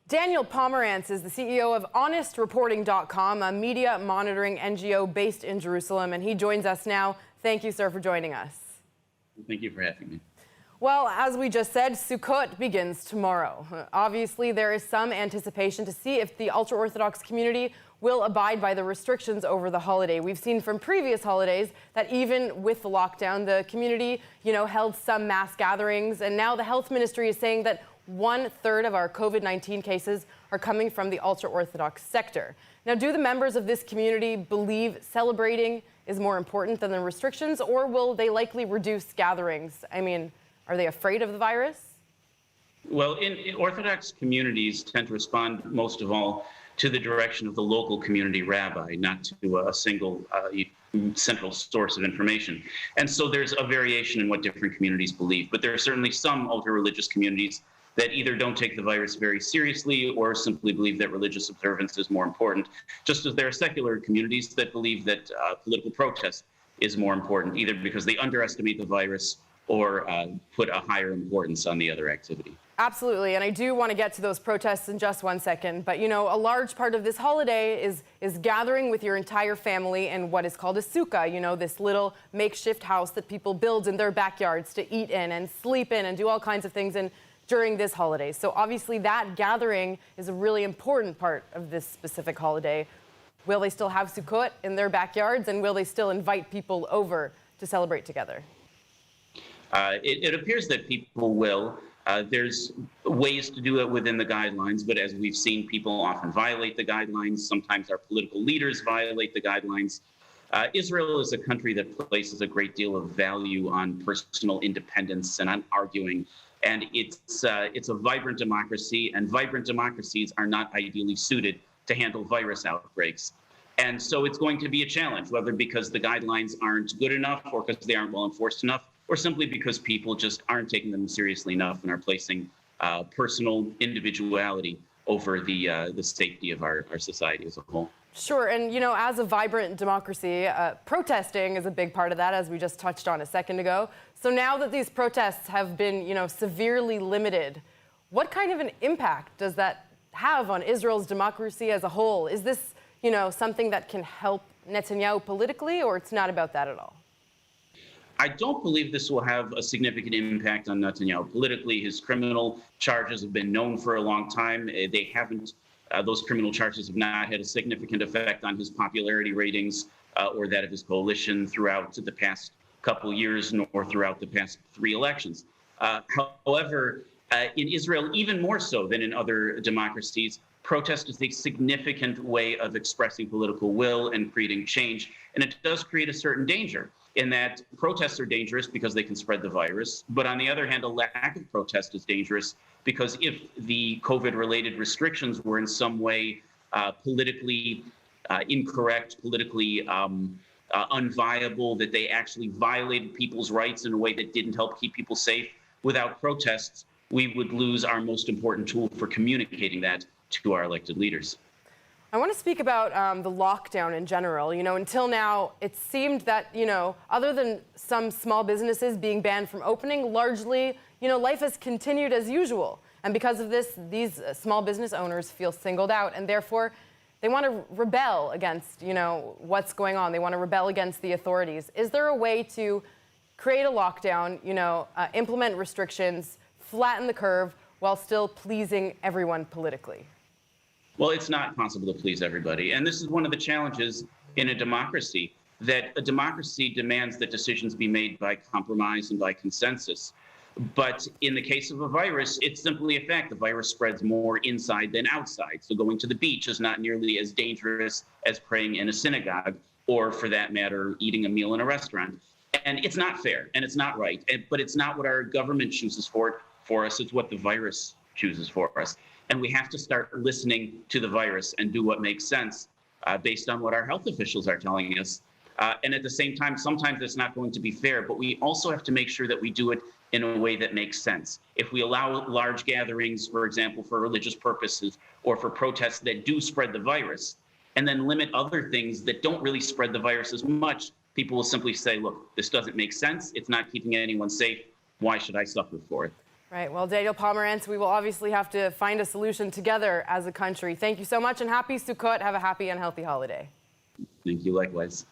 Daniel Pomerantz is the CEO of HonestReporting.com, a media monitoring NGO based in Jerusalem, and he joins us now. Thank you, sir, for joining us. Thank you for having me. Well, as we just said, Sukkot begins tomorrow. Obviously, there is some anticipation to see if the ultra-Orthodox community will abide by the restrictions over the holiday. We've seen from previous holidays that even with the lockdown, the community, held some mass gatherings, and now the health ministry is saying that 1/3 of our COVID-19 cases are coming from the ultra-Orthodox sector. Now, do the members of this community believe celebrating is more important than the restrictions, or will they likely reduce gatherings? I mean, are they afraid of the virus? Well, in Orthodox communities tend to respond most of all to the direction of the local community rabbi, not to a single central source of information. And so there's a variation in what different communities believe, but there are certainly some ultra-religious communities that either don't take the virus very seriously or simply believe that religious observance is more important, just as there are secular communities that believe that political protest is more important, either because they underestimate the virus or put a higher importance on the other activity. Absolutely, and I do want to get to those protests in just one second, but a large part of this holiday is gathering with your entire family in what is called a sukkah, this little makeshift house that people build in their backyards to eat in and sleep in and do all kinds of things in during this holiday. So obviously that gathering is a really important part of this specific holiday. Will they still have Sukkot in their backyards, and will they still invite people over to celebrate together? It appears that people will. There's ways to do it within the guidelines, but as we've seen, people often violate the guidelines. Sometimes our political leaders violate the guidelines. Israel is a country that places a great deal of value on personal independence and on arguing. And it's a vibrant democracy, and vibrant democracies are not ideally suited to handle virus outbreaks. And so it's going to be a challenge, whether because the guidelines aren't good enough or because they aren't well enforced enough, or simply because people just aren't taking them seriously enough and are placing personal individuality over the safety of our society as a whole. Sure, and as a vibrant democracy, protesting is a big part of that, as we just touched on a second ago. So now that these protests have been, severely limited, what kind of an impact does that have on Israel's democracy as a whole? Is this, something that can help Netanyahu politically, or it's not about that at all? I don't believe this will have a significant impact on Netanyahu politically. His criminal charges have been known for a long time. They haven't. Those criminal charges have not had a significant effect on his popularity ratings or that of his coalition throughout the past couple years, nor throughout the past 3 elections. However, in Israel, even more so than in other democracies, protest is a significant way of expressing political will and creating change. And it does create a certain danger in that protests are dangerous because they can spread the virus. But on the other hand, a lack of protest is dangerous because if the COVID-related restrictions were in some way politically incorrect, politically unviable, that they actually violated people's rights in a way that didn't help keep people safe, without protests, we would lose our most important tool for communicating that to our elected leaders. I want to speak about the lockdown in general. Until now, it seemed that, other than some small businesses being banned from opening, largely, life has continued as usual. And because of this, these small business owners feel singled out, and therefore they want to rebel against, what's going on. They want to rebel against the authorities. Is there a way to create a lockdown, implement restrictions, flatten the curve, while still pleasing everyone politically? Well, it's not possible to please everybody. And this is one of the challenges in a democracy, that a democracy demands that decisions be made by compromise and by consensus. But in the case of a virus, it's simply a fact. The virus spreads more inside than outside. So going to the beach is not nearly as dangerous as praying in a synagogue, or for that matter, eating a meal in a restaurant. And it's not fair and it's not right. But it's not what our government chooses for us. It's what the virus chooses for us. And we have to start listening to the virus and do what makes sense based on what our health officials are telling us. And at the same time, sometimes it's not going to be fair, but we also have to make sure that we do it in a way that makes sense. If we allow large gatherings, for example, for religious purposes or for protests that do spread the virus, and then limit other things that don't really spread the virus as much, people will simply say, look, this doesn't make sense. It's not keeping anyone safe. Why should I suffer for it? Right. Well, Daniel Pomerantz, we will obviously have to find a solution together as a country. Thank you so much, and happy Sukkot. Have a happy and healthy holiday. Thank you, likewise.